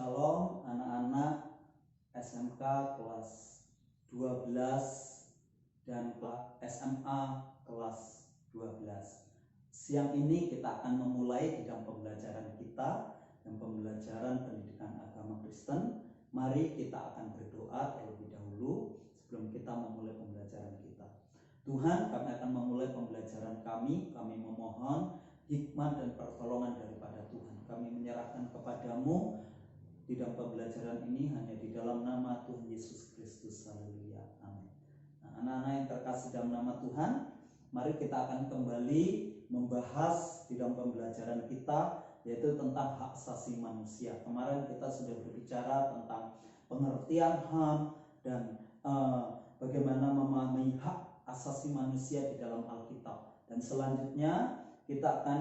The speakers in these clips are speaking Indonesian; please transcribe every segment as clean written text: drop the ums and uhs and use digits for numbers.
Shalom anak-anak SMK kelas 12 dan SMA kelas 12. Siang ini kita akan memulai di dalam pembelajaran kita dan pembelajaran pendidikan agama Kristen. Mari kita akan berdoa terlebih dahulu sebelum kita memulai pembelajaran kita. Tuhan, kami akan memulai pembelajaran kami memohon hikmat dan pertolongan daripada Tuhan. Kami menyerahkan kepadamu di dalam pembelajaran ini hanya di dalam nama Tuhan Yesus Kristus. Haleluya. Amin. Nah, anak-anak yang terkasih dalam nama Tuhan, mari kita akan kembali membahas di dalam pembelajaran kita, yaitu tentang hak asasi manusia. Kemarin kita sudah berbicara tentang pengertian HAM dan bagaimana memahami hak asasi manusia di dalam Alkitab. Dan selanjutnya kita akan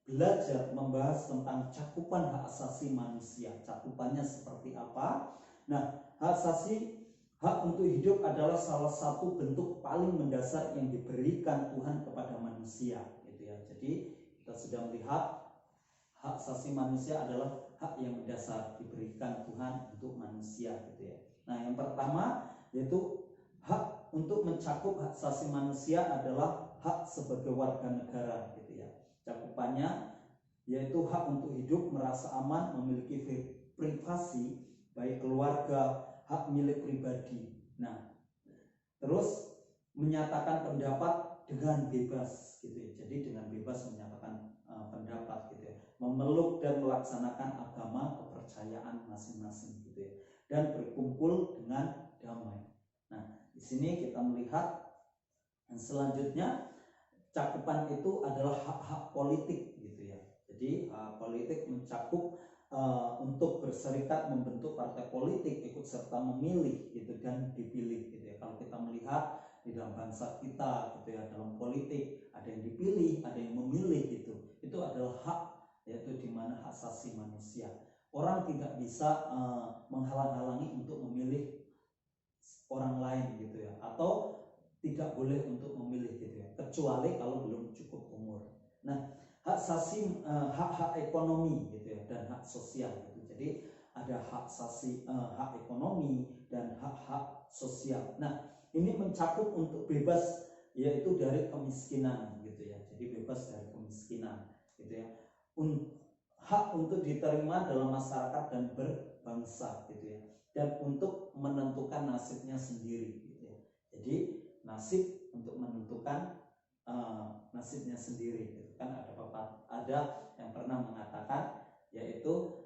belajar membahas tentang cakupan hak asasi manusia. Cakupannya seperti apa? Nah, hak untuk hidup adalah salah satu bentuk paling mendasar yang diberikan Tuhan kepada manusia, gitu ya. Jadi kita sudah melihat hak asasi manusia adalah hak yang mendasar diberikan Tuhan untuk manusia, gitu ya. Nah, yang pertama yaitu hak untuk mencakup hak asasi manusia adalah hak sebagai warga negara, gitu ya. Cakupannya yaitu hak untuk hidup, merasa aman, memiliki privasi, baik keluarga, hak milik pribadi. Nah, terus menyatakan pendapat dengan bebas, gitu ya. Jadi dengan bebas menyatakan pendapat, gitu ya. Memeluk dan melaksanakan agama kepercayaan masing-masing, gitu ya. Dan berkumpul dengan damai. Nah, di sini kita melihat yang selanjutnya cakupan itu adalah hak-hak politik, gitu ya. Jadi politik mencakup untuk berserikat, membentuk partai politik, ikut serta memilih, gitu, dan dipilih, gitu ya. Kalau kita melihat di dalam bangsa kita, gitu ya, dalam politik ada yang dipilih, ada yang memilih, gitu. Itu adalah hak, yaitu di mana hak asasi manusia. Orang tidak bisa menghalang-halangi untuk memilih orang lain, gitu ya, atau tidak boleh untuk memilih, gitu ya, kecuali kalau belum cukup umur. Nah, hak ekonomi, gitu ya, dan hak sosial, gitu. Jadi ada hak ekonomi dan hak sosial. Nah, ini mencakup untuk bebas, yaitu dari kemiskinan, gitu ya. Jadi bebas dari kemiskinan, gitu ya. Hak untuk diterima dalam masyarakat dan berbangsa, gitu ya. Dan untuk menentukan nasibnya sendiri, gitu ya. Jadi nasib untuk menentukan nasibnya sendiri, gitu kan. Ada yang pernah mengatakan, yaitu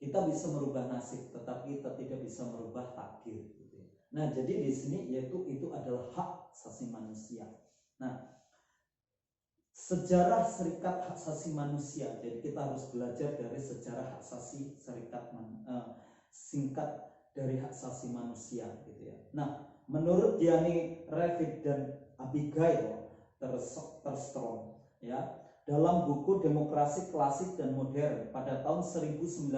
kita bisa merubah nasib, tetapi kita tidak bisa merubah takdir, gitu ya. Nah, jadi di sini yaitu itu adalah hak asasi manusia. Nah, sejarah serikat hak asasi manusia. Jadi kita harus belajar dari sejarah hak asasi singkat dari hak asasi manusia, gitu ya. Nah, menurut Diani Revid dan Abigail Terstrom, ya, dalam buku Demokrasi Klasik dan Modern pada tahun 1941,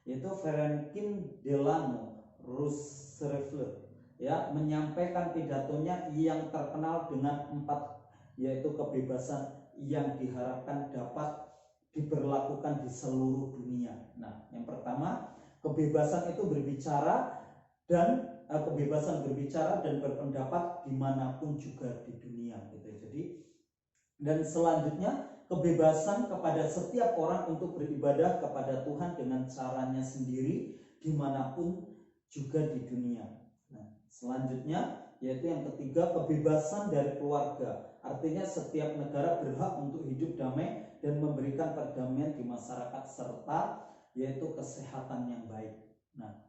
yaitu Franklin Delano Roosevelt, ya, menyampaikan pidatonya yang terkenal dengan 4, yaitu kebebasan yang diharapkan dapat diberlakukan di seluruh dunia. Nah, yang pertama, kebebasan itu berbicara dan berpendapat dimanapun juga di dunia, gitu. Jadi, dan selanjutnya kebebasan kepada setiap orang untuk beribadah kepada Tuhan dengan caranya sendiri dimanapun juga di dunia. Nah, selanjutnya yaitu yang ketiga, kebebasan dari keluarga. Artinya setiap negara berhak untuk hidup damai dan memberikan perdamaian di masyarakat serta yaitu kesehatan yang baik. Nah,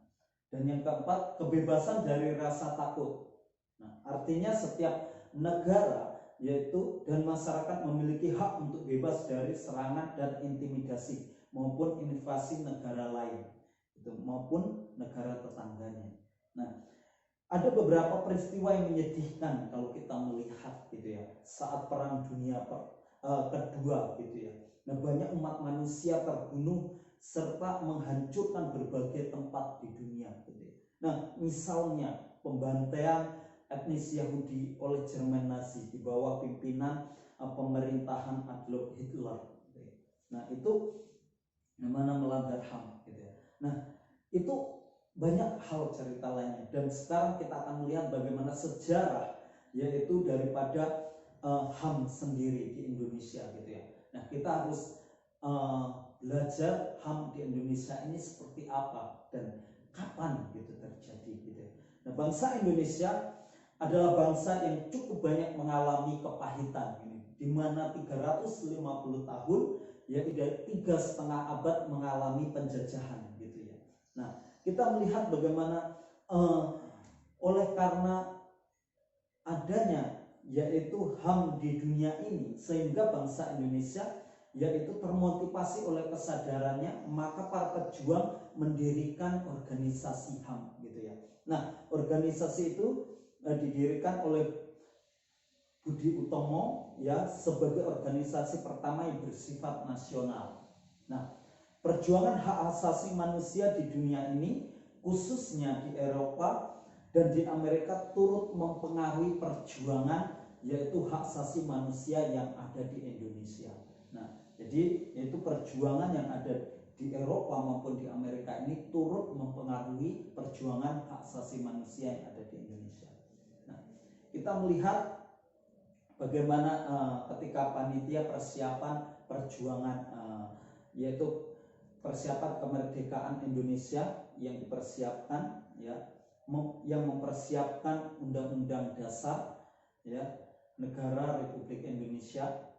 dan yang keempat, kebebasan dari rasa takut. Nah, artinya setiap negara yaitu dan masyarakat memiliki hak untuk bebas dari serangan dan intimidasi maupun invasi negara lain, itu maupun negara tetangganya. Nah, ada beberapa peristiwa yang menyedihkan kalau kita melihat, gitu ya, saat Perang Dunia Kedua, gitu ya. Nah, banyak umat manusia terbunuh serta menghancurkan berbagai tempat di dunia, gitu ya. Nah, misalnya pembantaian etnis Yahudi oleh Jerman Nazi di bawah pimpinan pemerintahan Adolf Hitler, gitu ya. Nah, itu mana melanggar HAM gitu ya. Nah, itu banyak hal cerita lainnya, dan sekarang kita akan melihat bagaimana sejarah yaitu daripada HAM sendiri di Indonesia gitu ya. Nah, kita harus belajar HAM di Indonesia ini seperti apa dan kapan gitu terjadi gitu. Nah, bangsa Indonesia adalah bangsa yang cukup banyak mengalami kepahitan ini, di mana 350 tahun ya 3,5 abad mengalami penjajahan gitu ya. Nah, kita melihat bagaimana oleh karena adanya yaitu HAM di dunia ini, sehingga bangsa Indonesia yaitu termotivasi oleh kesadarannya, maka para pejuang mendirikan organisasi HAM gitu ya. Nah, organisasi itu didirikan oleh Budi Utomo ya sebagai organisasi pertama yang bersifat nasional. Nah, perjuangan hak asasi manusia di dunia ini, khususnya di Eropa dan di Amerika, turut mempengaruhi perjuangan yaitu hak asasi manusia yang ada di Indonesia. Nah, jadi yaitu perjuangan yang ada di Eropa maupun di Amerika ini turut mempengaruhi perjuangan hak asasi manusia yang ada di Indonesia. Nah, kita melihat bagaimana ketika panitia persiapan perjuangan yaitu persiapan kemerdekaan Indonesia yang dipersiapkan ya, yang mempersiapkan Undang-Undang Dasar ya Negara Republik Indonesia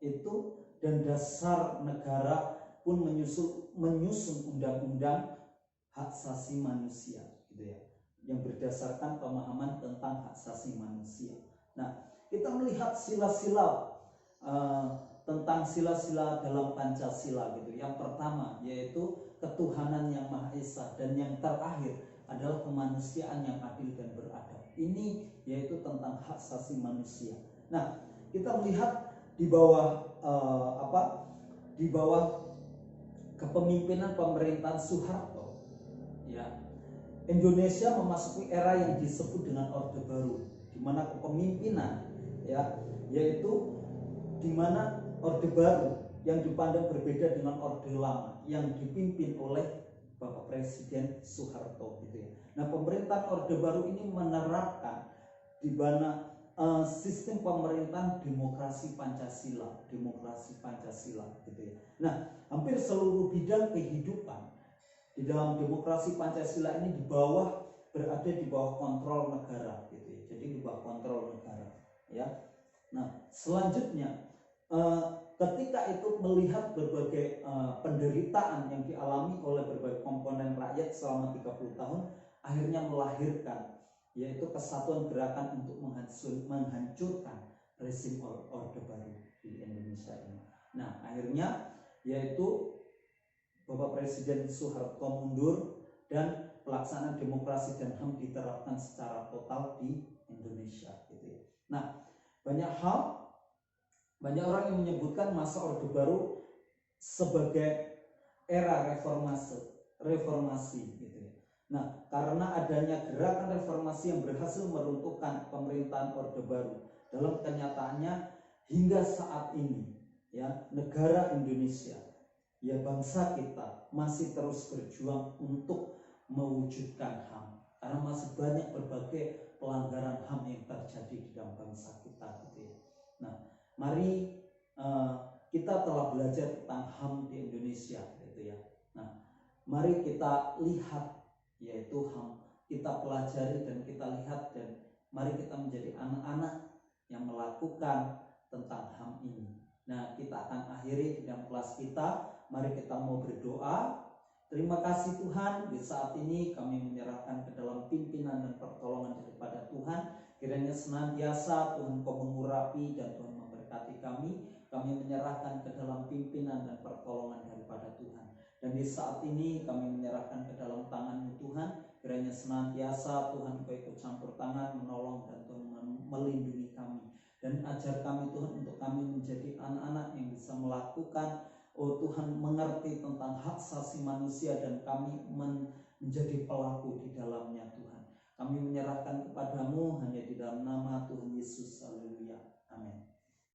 itu, dan dasar negara pun menyusun undang-undang hak asasi manusia gitu ya, yang berdasarkan pemahaman tentang hak asasi manusia. Nah, kita melihat sila-sila tentang sila-sila dalam Pancasila gitu. Yang pertama yaitu ketuhanan yang Maha Esa, dan yang terakhir adalah kemanusiaan yang adil dan beradab. Ini yaitu tentang hak asasi manusia. Nah, kita melihat di bawah di bawah kepemimpinan pemerintahan Soeharto ya, Indonesia memasuki era yang disebut dengan Orde Baru, di mana kepemimpinan ya yaitu di mana Orde Baru yang dipandang berbeda dengan Orde Lama yang dipimpin oleh Bapak Presiden Soeharto gitu ya. Nah, pemerintahan Orde Baru ini menerapkan di mana sistem pemerintahan demokrasi Pancasila gitu ya. Nah, hampir seluruh bidang kehidupan di dalam demokrasi Pancasila ini berada di bawah kontrol negara gitu ya. Jadi di bawah kontrol negara ya. Nah, selanjutnya ketika itu melihat berbagai penderitaan yang dialami oleh berbagai komponen rakyat selama 30 tahun, akhirnya melahirkan yaitu Kesatuan Gerakan untuk menghancurkan rezim Orde Baru di Indonesia ini. Nah, akhirnya yaitu Bapak Presiden Soeharto mundur dan pelaksanaan demokrasi dan HAM diterapkan secara total di Indonesia gitu ya. Nah, banyak orang yang menyebutkan masa Orde Baru sebagai era reformasi gitu ya. Nah, karena adanya gerakan reformasi yang berhasil meruntuhkan pemerintahan Orde Baru, dalam kenyataannya hingga saat ini ya negara Indonesia ya bangsa kita masih terus berjuang untuk mewujudkan HAM, karena masih banyak berbagai pelanggaran HAM yang terjadi di dalam bangsa kita gitu ya. Nah, mari kita telah belajar tentang HAM di Indonesia gitu ya. Nah, mari kita lihat yaitu HAM, kita pelajari dan kita lihat, dan mari kita menjadi anak-anak yang melakukan tentang HAM ini. Nah, kita akan akhiri di dalam kelas kita. Mari kita mau berdoa. Terima kasih Tuhan, di saat ini kami menyerahkan ke dalam pimpinan dan pertolongan daripada Tuhan. Kiranya senantiasa Tuhan Kau mengurapi dan Tuhan memberkati kami. Kami menyerahkan ke dalam pimpinan dan pertolongan daripada Tuhan. Dan di saat ini kami menyerahkan ke dalam tangan-Mu Tuhan. Kiranya senantiasa Tuhan Kau ikut campur tangan, menolong dan Tuhan melindungi kami. Dan ajar kami Tuhan untuk kami menjadi anak-anak yang bisa melakukan, oh Tuhan, mengerti tentang hak asasi manusia, dan kami menjadi pelaku di dalamnya Tuhan. Kami menyerahkan kepadamu hanya di dalam nama Tuhan Yesus. Haleluya. Amin.